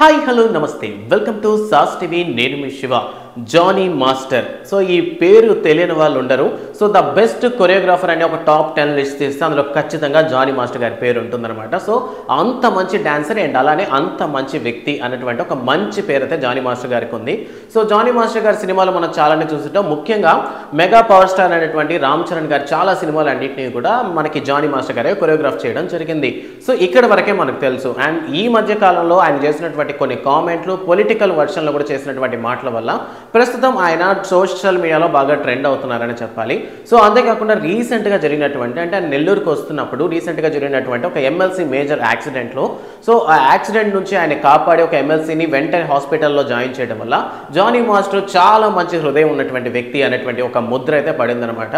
Hi hello నమస్తే welcome to sauce TV నేను మీ Shiva Johnny master. So ఈ పేరు తెలియని వాళ్ళు ఉండరు. సో ద బెస్ట్ కొరియోగ్రాఫర్ అనే ఒక టాప్ 10 లిస్ట్ తీస్తే అందులో ఖచ్చితంగా జానీ మాస్టర్ గారి పేరు ఉంటుందన్నమాట. సో అంత మంచి డాన్సర్ అండ్ అలానే అంత మంచి వ్యక్తి అన్నటువంటి ఒక మంచి పేరు అయితే జానీ మాస్టర్ గారికి ఉంది. సో జానీ మాస్టర్ గారి సినిమాలు మనం చాలానే చూస్తుంటాం. ముఖ్యంగా మెగా పవర్ స్టార్ అనేటువంటి రామ్ చరణ్ గారు చాలా సినిమాలు అన్నింటినీ కూడా మనకి జానీ మాస్టర్ గారే కొరియోగ్రాఫ్ చేయడం జరిగింది. సో ఇక్కడ వరకే మనకు తెలుసు. అండ్ ఈ మధ్య కాలంలో ఆయన చేసినటువంటి కొన్ని కామెంట్లు పొలిటికల్ వర్షన్లో కూడా చేసినటువంటి మాటల వల్ల ప్రస్తుతం ఆయన సోషల్ మీడియాలో బాగా ట్రెండ్ అవుతున్నారని చెప్పాలి. సో అంతేకాకుండా రీసెంట్గా జరిగినటువంటి అంటే నెల్లూరుకు వస్తున్నప్పుడు రీసెంట్గా జరిగినటువంటి ఒక ఎమ్మెల్సీ మేజర్ యాక్సిడెంట్లో సో ఆ యాక్సిడెంట్ నుంచి ఆయన కాపాడి ఒక ఎమ్మెల్సీని వెంటనే హాస్పిటల్లో జాయిన్ చేయడం వల్ల జానీ మాస్టర్ చాలా మంచి హృదయం ఉన్నటువంటి వ్యక్తి అనేటువంటి ఒక ముద్ర అయితే పడిందనమాట.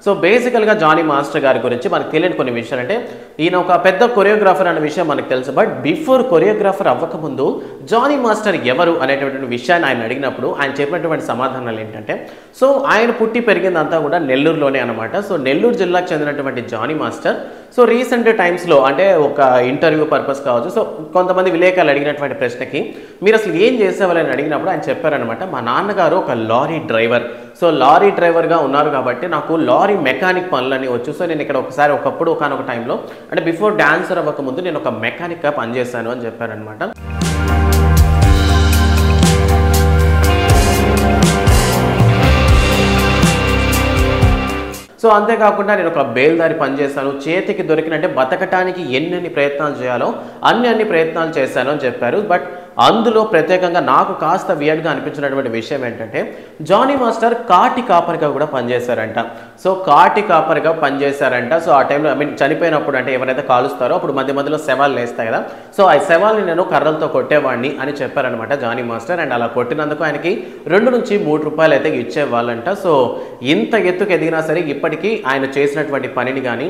సో బేసికల్గా జానీ మాస్టర్ గారి గురించి మనకు తెలియని కొన్ని విషయాలు అంటే ఈయన ఒక పెద్ద కొరియోగ్రాఫర్ అనే విషయం మనకు తెలుసు. బట్ బిఫోర్ కొరియోగ్రాఫర్ అవ్వకముందు జానీ మాస్టర్ ఎవరు అనేటువంటి విషయాన్ని ఆయన అడిగినప్పుడు ఆయన చెప్పినటువంటి సమాధానాలు ఏంటంటే సో ఆయన పుట్టి పెరిగిందంతా కూడా నెల్లూరులోనే అనమాట. సో నెల్లూరు జిల్లాకు చెందినటువంటి జానీ మాస్టర్ సో రీసెంట్ టైమ్స్లో అంటే ఒక ఇంటర్వ్యూ పర్పస్ కావచ్చు సో కొంతమంది విలేకరులు అడిగినటువంటి ప్రశ్నకి మీరు అసలు ఏం చేసేవాళ్ళని అడిగినప్పుడు ఆయన చెప్పారనమాట, మా నాన్నగారు ఒక లారీ డ్రైవర్. సో లారీ డ్రైవర్గా ఉన్నారు కాబట్టి నాకు లారీ మెకానిక్ పనులన్నీ వచ్చు. సో నేను ఇక్కడ ఒకప్పుడు ఒకనొక టైంలో అంటే బిఫోర్ డాన్సర్ అవ్వకముందు నేను ఒక మెకానిక్గా పనిచేశాను అని చెప్పారనమాట. సో అంతేకాకుండా నేను ఒక బేల్దారి పనిచేశాను, చేతికి దొరికినంటే బతకటానికి ఎన్ని ప్రయత్నాలు చేయాలో అన్ని ప్రయత్నాలు చేశాను అని చెప్పారు. బట్ అందులో ప్రత్యేకంగా నాకు కాస్త వియర్డ్గా అనిపించినటువంటి విషయం ఏంటంటే జానీ మాస్టర్ కాటి కాపరిగా కూడా పనిచేశారంట. సో కాటి కాపరిగా పనిచేశారంట. సో ఆ టైంలో చనిపోయినప్పుడు అంటే ఎవరైతే కాలుస్తారో అప్పుడు మధ్య మధ్యలో శవాలు వేస్తాయి కదా, సో ఆ శవాల్ని నేను కర్రలతో కొట్టేవాడిని అని చెప్పారనమాట జానీ మాస్టర్. అండ్ అలా కొట్టినందుకు ఆయనకి 2 నుంచి 3 రూపాయలు అయితే ఇచ్చేవాళ్ళంట. సో ఇంత ఎత్తుకు ఎదిగినా సరే ఇప్పటికీ ఆయన చేసినటువంటి పనిని కానీ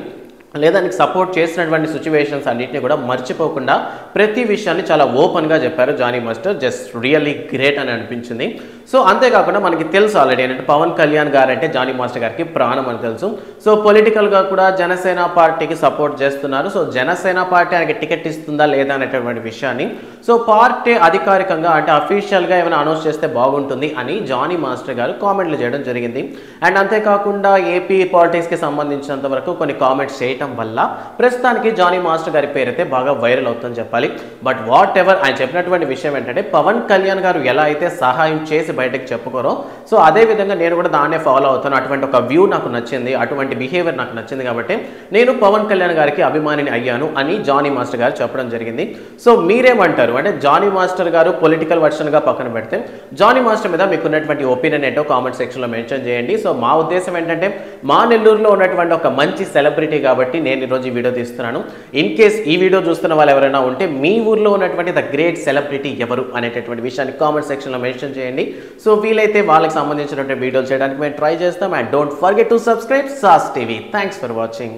లేదా దానికి సపోర్ట్ చేసినటువంటి సిచ్యువేషన్స్ అన్నింటినీ కూడా మర్చిపోకుండా ప్రతి విషయాన్ని చాలా ఓపెన్గా చెప్పారు Jani master. Just really great అని అనిపించింది. సో అంతేకాకుండా మనకి తెలుసు ఆల్రెడీ ఏంటంటే పవన్ కళ్యాణ్ గారు అంటే జానీ మాస్టర్ గారికి ప్రాణం అని తెలుసు. సో పొలిటికల్గా కూడా జనసేన పార్టీకి సపోర్ట్ చేస్తున్నారు. సో జనసేన పార్టీ ఆయనకి టికెట్ ఇస్తుందా లేదా అనేటువంటి విషయాన్ని సో పార్టీ అధికారికంగా అంటే అఫీషియల్గా ఏమైనా అనౌన్స్ చేస్తే బాగుంటుంది అని జానీ మాస్టర్ గారు కామెంట్లు చేయడం జరిగింది. అండ్ అంతేకాకుండా ఏపీ పాలిటిక్స్కి సంబంధించినంత వరకు కొన్ని కామెంట్స్ చేయటం వల్ల ప్రస్తుతానికి జానీ మాస్టర్ గారి పేరు అయితే బాగా వైరల్ అవుతుందని చెప్పాలి. బట్ వాట్ ఎవర్ ఆయన చెప్పినటువంటి విషయం ఏంటంటే పవన్ కళ్యాణ్ గారు ఎలా అయితే సహాయం చేసి బయటకు చెప్పుకోరో సో అదే విధంగా నేను కూడా దాన్నే ఫాలో అవుతాను. అటువంటి ఒక వ్యూ నాకు నచ్చింది, అటువంటి బిహేవియర్ నాకు నచ్చింది కాబట్టి నేను పవన్ కళ్యాణ్ గారికి అభిమానిని అయ్యాను అని జానీ మాస్టర్ గారు చెప్పడం జరిగింది. సో మీరేమంటారు అంటే జానీ మాస్టర్ గారు పొలిటికల్ వర్షన్గా పక్కన పెడితే జానీ మాస్టర్ మీద మీకున్నటువంటి ఒపీనియన్ ఏంటో కామెంట్ సెక్షన్లో మెన్షన్ చేయండి. సో మా ఉద్దేశం ఏంటంటే మా నెల్లూరులో ఉన్నటువంటి ఒక మంచి సెలబ్రిటీ కాబట్టి నేను ఈరోజు ఈ వీడియో తీస్తున్నాను. ఇన్ కేస్ ఈ వీడియో చూస్తున్న వాళ్ళు ఎవరైనా ఉంటే మీ ఊర్లో ఉన్నటువంటి ద గ్రేట్ సెలబ్రిటీ ఎవరు అనేటటువంటి విషయాన్ని కామెంట్ సెక్షన్లో మెన్షన్ చేయండి. సో వీలైతే వాళ్ళకి సంబంధించినటువంటి వీడియోలు చేయడానికి మేము ట్రై చేస్తాం. And don't forget to subscribe sauce TV. Thanks for watching.